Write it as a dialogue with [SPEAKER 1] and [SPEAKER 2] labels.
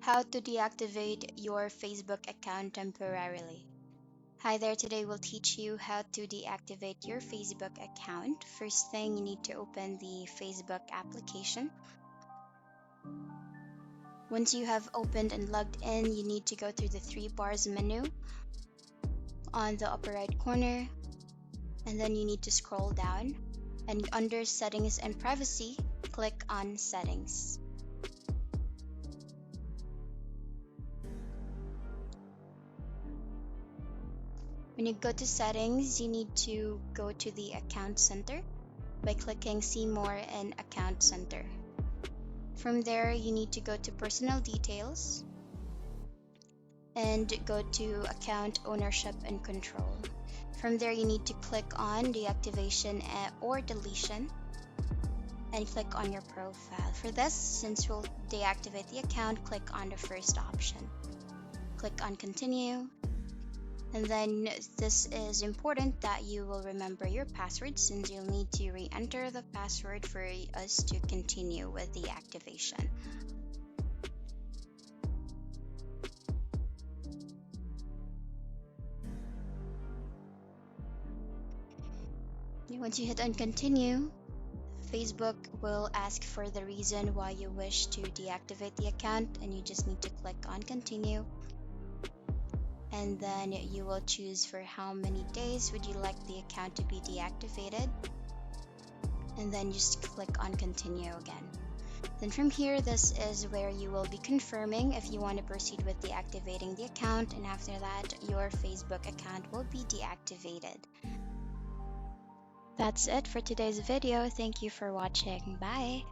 [SPEAKER 1] How to deactivate your Facebook account temporarily. Hi there, today we'll teach you how to deactivate your Facebook account. First thing, you need to open the Facebook application. Once you have opened and logged in, you need to go through the three bars menu on the upper right corner, and then you need to scroll down, and under Settings and Privacy, click on Settings. When you go to Settings, you need to go to the Account Center by clicking See More in Account Center. From there, you need to go to Personal Details and go to Account Ownership and Control. From there, you need to click on Deactivation or Deletion and click on your profile. For this, since we'll deactivate the account, click on the first option. Click on Continue. And then this is important that you will remember your password, since you'll need to re-enter the password for us to continue with the activation. Once you hit on continue, Facebook will ask for the reason why you wish to deactivate the account, and you just need to click on continue. And then you will choose for how many days would you like the account to be deactivated, and then just click on continue again. Then from here, this is where you will be confirming if you want to proceed with deactivating the account, and after that, your Facebook account will be deactivated. That's it for today's video. Thank you for watching. Bye.